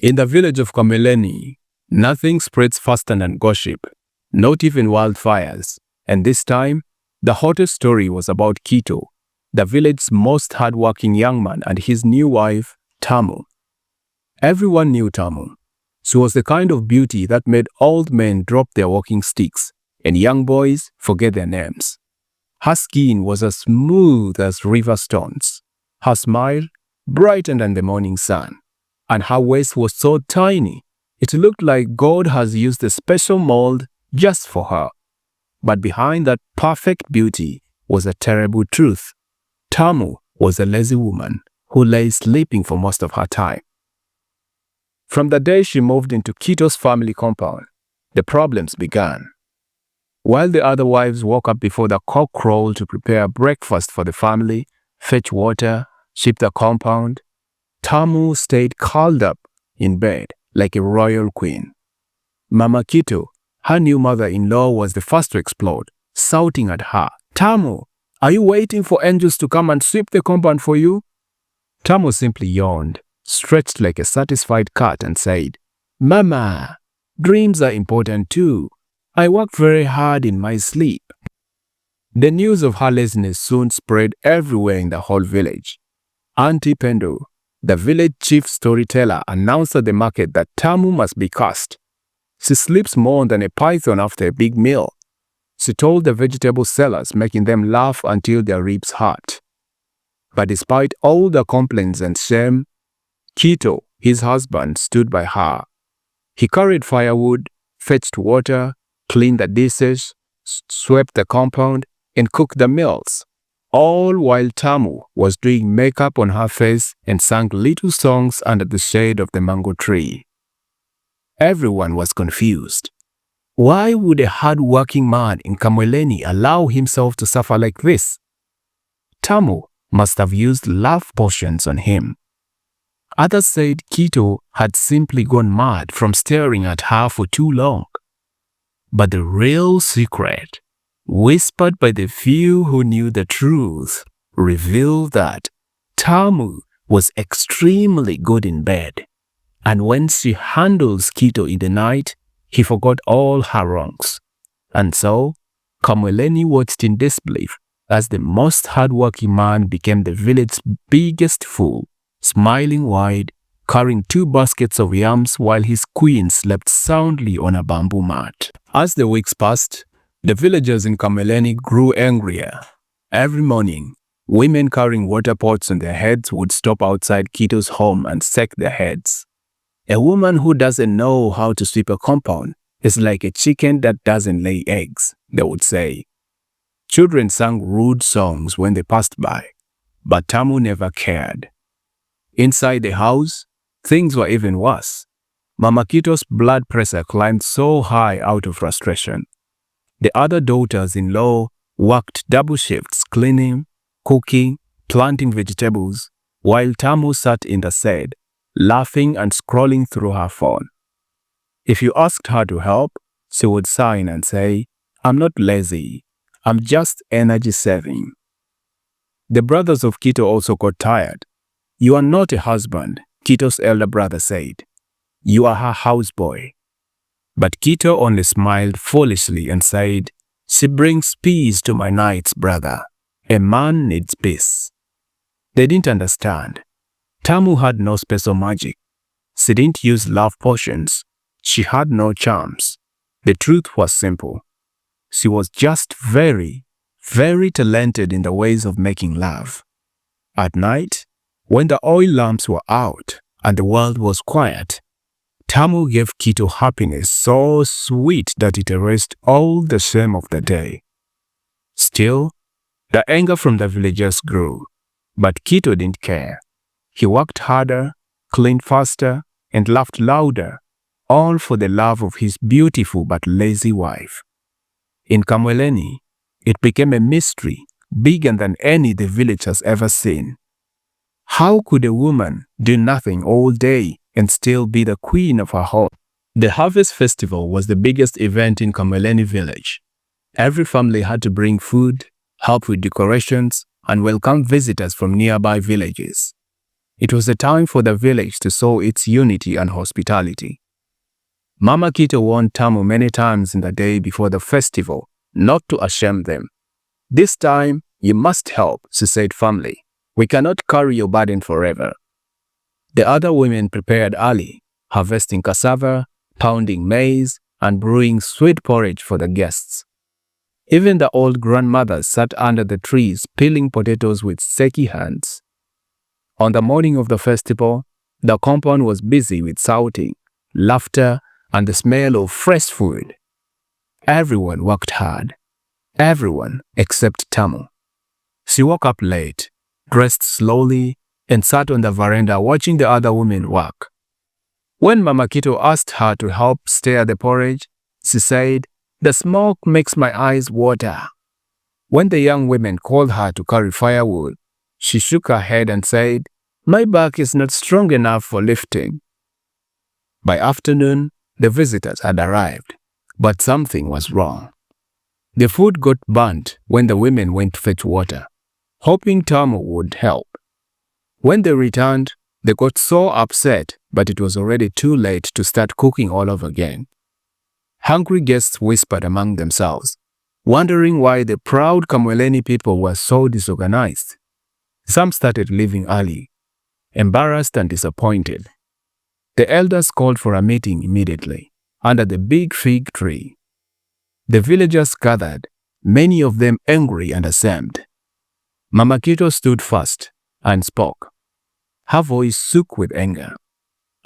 In the village of Kameleni, nothing spreads faster than gossip, not even wildfires. And this time, the hottest story was about Kito, the village's most hardworking young man, and his new wife, Tamu. Everyone knew Tamu. She was the kind of beauty that made old men drop their walking sticks and young boys forget their names. Her skin was as smooth as river stones, her smile brighter than the morning sun, and her waist was so tiny it looked like God has used a special mold just for her. But behind that perfect beauty was a terrible truth. Tamu was a lazy woman who lay sleeping for most of her time. From the day she moved into Kito's family compound, the problems began. While the other wives woke up before the cock crowed to prepare breakfast for the family, fetch water, sweep the compound, Tamu stayed curled up in bed like a royal queen. Mama Kito, her new mother-in-law, was the first to explode, shouting at her, "Tamu, are you waiting for angels to come and sweep the compound for you?" Tamu simply yawned, stretched like a satisfied cat, and said, "Mama, dreams are important too. I work very hard in my sleep." The news of her laziness soon spread everywhere in the whole village. Auntie Pendo, the village chief storyteller, announced at the market that Tamu must be cursed. She sleeps more than a python after a big meal, she told the vegetable sellers, making them laugh until their ribs hurt. But despite all the complaints and shame, Kito, his husband, stood by her. He carried firewood, fetched water, cleaned the dishes, swept the compound, and cooked the meals, all while Tamu was doing makeup on her face and sang little songs under the shade of the mango tree. Everyone was confused. Why would a hard-working man in Kameleni allow himself to suffer like this? Tamu must have used love potions on him. Others said Kito had simply gone mad from staring at her for too long. But the real secret, whispered by the few who knew the truth, revealed that Tamu was extremely good in bed. And when she handles Kito in the night, he forgot all her wrongs. And so, Kameleni watched in disbelief as the most hardworking man became the village's biggest fool, smiling wide, carrying 2 baskets of yams while his queen slept soundly on a bamboo mat. As the weeks passed, the villagers in Kameleni grew angrier. Every morning, women carrying water pots on their heads would stop outside Kito's home and shake their heads. "A woman who doesn't know how to sweep a compound is like a chicken that doesn't lay eggs," they would say. Children sang rude songs when they passed by, but Tamu never cared. Inside the house, things were even worse. Mama Kito's blood pressure climbed so high out of frustration. The other daughters-in-law worked double shifts, cleaning, cooking, planting vegetables, while Tamu sat in the shade, laughing and scrolling through her phone. If you asked her to help, she would sigh and say, "I'm not lazy, I'm just energy saving." The brothers of Kito also got tired. "You are not a husband," Kito's elder brother said. "You are her houseboy." But Kito only smiled foolishly and said, "She brings peace to my nights, brother. A man needs peace." They didn't understand. Tamu had no special magic. She didn't use love potions. She had no charms. The truth was simple. She was just very, very talented in the ways of making love. At night, when the oil lamps were out and the world was quiet, Tamu gave Kito happiness so sweet that it erased all the shame of the day. Still, the anger from the villagers grew, but Kito didn't care. He worked harder, cleaned faster, and laughed louder, all for the love of his beautiful but lazy wife. In Kameleni, it became a mystery bigger than any the village has ever seen. How could a woman do nothing all day and still be the queen of her home? The Harvest Festival was the biggest event in Kameleni village. Every family had to bring food, help with decorations, and welcome visitors from nearby villages. It was a time for the village to show its unity and hospitality. Mama Kito warned Tamu many times in the day before the festival not to ashame them. "This time, you must help," she said firmly. "We cannot carry your burden forever." The other women prepared early, harvesting cassava, pounding maize, and brewing sweet porridge for the guests. Even the old grandmothers sat under the trees peeling potatoes with shaky hands. On the morning of the festival, the compound was busy with shouting, laughter, and the smell of fresh food. Everyone worked hard. Everyone except Tamu. She woke up late, dressed slowly, and sat on the veranda watching the other women work. When Mama Kito asked her to help stir the porridge, she said, "The smoke makes my eyes water." When the young women called her to carry firewood, she shook her head and said, "My back is not strong enough for lifting." By afternoon, the visitors had arrived, but something was wrong. The food got burnt when the women went to fetch water, hoping Tamu would help. When they returned, they got so upset, but it was already too late to start cooking all over again. Hungry guests whispered among themselves, wondering why the proud Kamweleni people were so disorganized. Some started leaving early, embarrassed and disappointed. The elders called for a meeting immediately, under the big fig tree. The villagers gathered, many of them angry and ashamed. Mama Kito stood first and spoke. Her voice shook with anger.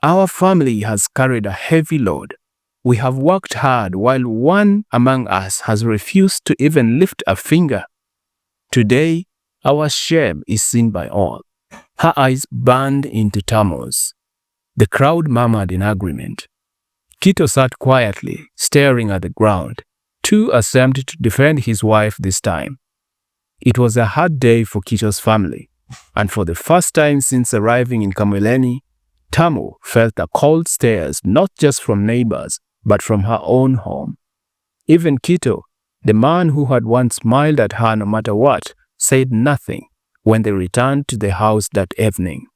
"Our family has carried a heavy load. We have worked hard while one among us has refused to even lift a finger. Today, our shame is seen by all." Her eyes burned into Tamu's. The crowd murmured in agreement. Kito sat quietly, staring at the ground, too ashamed to defend his wife this time. It was a hard day for Kito's family, and for the first time since arriving in Kamweleni, Tamu felt the cold stares not just from neighbors, but from her own home. Even Kito, the man who had once smiled at her no matter what, said nothing when they returned to the house that evening.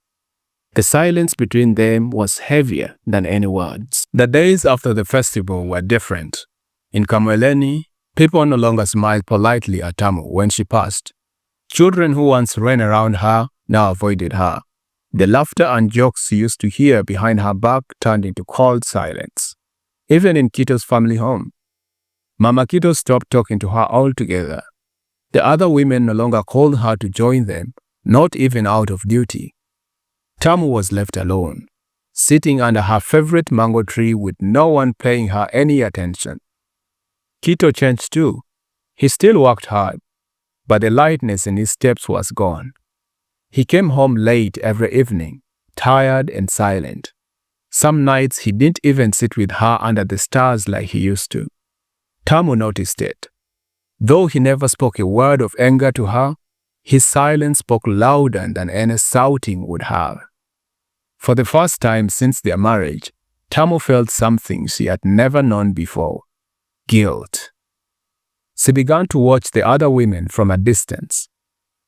The silence between them was heavier than any words. The days after the festival were different. In Kamweleni, people no longer smiled politely at Tamu when she passed. Children who once ran around her now avoided her. The laughter and jokes she used to hear behind her back turned into cold silence. Even in Kito's family home, Mama Kito stopped talking to her altogether. The other women no longer called her to join them, not even out of duty. Tamu was left alone, sitting under her favorite mango tree with no one paying her any attention. Kito changed too. He still worked hard, but the lightness in his steps was gone. He came home late every evening, tired and silent. Some nights he didn't even sit with her under the stars like he used to. Tamu noticed it. Though he never spoke a word of anger to her, his silence spoke louder than any shouting would have. For the first time since their marriage, Tamu felt something she had never known before: guilt. She began to watch the other women from a distance.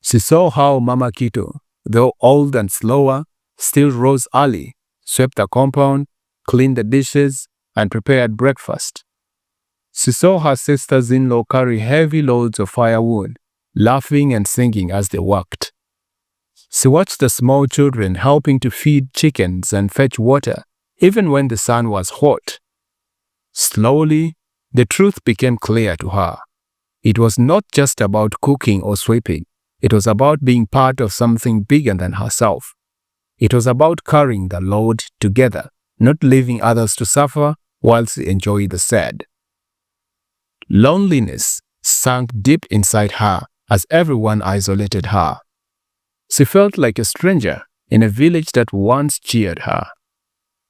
She saw how Mama Kito, though old and slower, still rose early, swept the compound, cleaned the dishes, and prepared breakfast. She saw her sisters-in-law carry heavy loads of firewood, laughing and singing as they worked. She watched the small children helping to feed chickens and fetch water, even when the sun was hot. Slowly, the truth became clear to her. It was not just about cooking or sweeping. It was about being part of something bigger than herself. It was about carrying the load together, not leaving others to suffer while she enjoyed the sad. Loneliness sank deep inside her as everyone isolated her. She felt like a stranger in a village that once cheered her.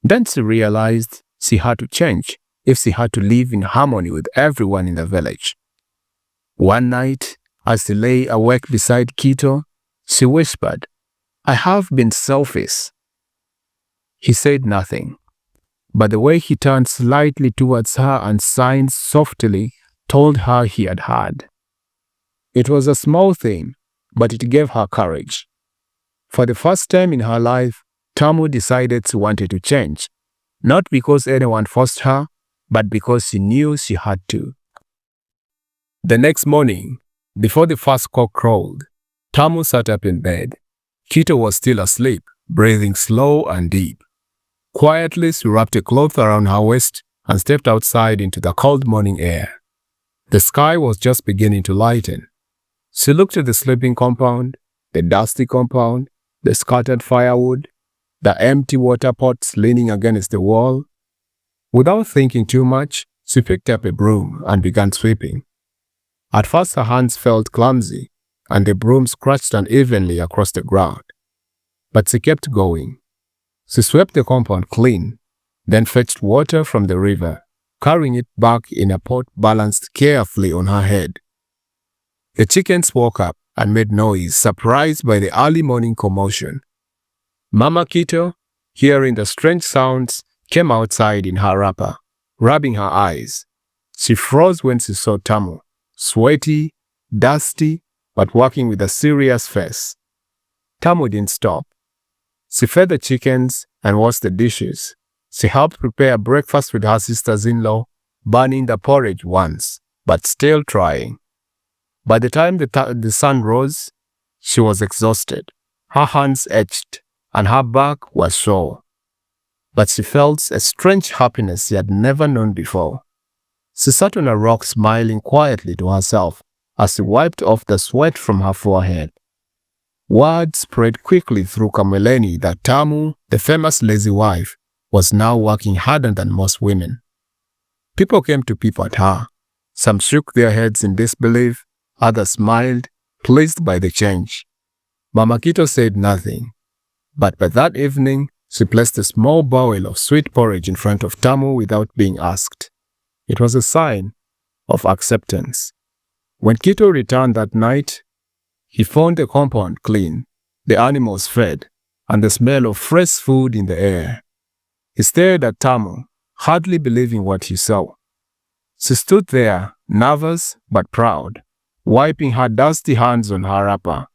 Then she realized she had to change if she had to live in harmony with everyone in the village. One night, as she lay awake beside Kito, she whispered, "I have been selfish." He said nothing, but the way he turned slightly towards her and signed softly told her he had heard. It was a small thing, but it gave her courage. For the first time in her life, Tamu decided she wanted to change, not because anyone forced her, but because she knew she had to. The next morning, before the first cock crowed, Tamu sat up in bed. Kito was still asleep, breathing slow and deep. Quietly, she wrapped a cloth around her waist and stepped outside into the cold morning air. The sky was just beginning to lighten. She looked at the sleeping compound, the dusty compound, the scattered firewood, the empty water pots leaning against the wall. Without thinking too much, she picked up a broom and began sweeping. At first her hands felt clumsy, and the broom scratched unevenly across the ground. But she kept going. She swept the compound clean, then fetched water from the river, carrying it back in a pot balanced carefully on her head. The chickens woke up and made noise, surprised by the early morning commotion. Mama Kito, hearing the strange sounds, came outside in her wrapper, rubbing her eyes. She froze when she saw Tamu, sweaty, dusty, but working with a serious face. Tamu didn't stop. She fed the chickens and washed the dishes. She helped prepare breakfast with her sisters-in-law, burning the porridge once, but still trying. By the time the sun rose, she was exhausted. Her hands ached, and her back was sore. But she felt a strange happiness she had never known before. She sat on a rock smiling quietly to herself as she wiped off the sweat from her forehead. Word spread quickly through Kameleni that Tamu, the famous lazy wife, was now working harder than most women. People came to peep at her. Some shook their heads in disbelief, others smiled, pleased by the change. Mama Kito said nothing, but by that evening, she placed a small bowl of sweet porridge in front of Tamu without being asked. It was a sign of acceptance. When Kito returned that night, he found the compound clean, the animals fed, and the smell of fresh food in the air. He stared at Tamu, hardly believing what he saw. She stood there, nervous but proud, wiping her dusty hands on her wrapper.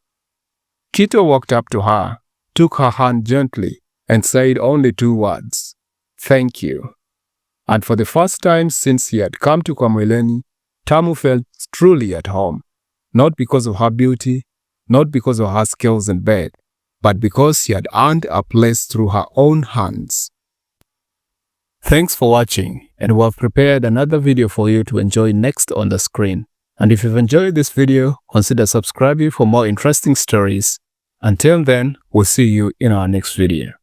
Kito walked up to her, took her hand gently, and said only 2 words, "Thank you." And for the first time since he had come to Kameleni, Tamu felt truly at home, not because of her beauty, not because of her skills in bed, but because she had earned a place through her own hands. Thanks for watching, and we have prepared another video for you to enjoy next on the screen. And if you've enjoyed this video, consider subscribing for more interesting stories. Until then, we'll see you in our next video.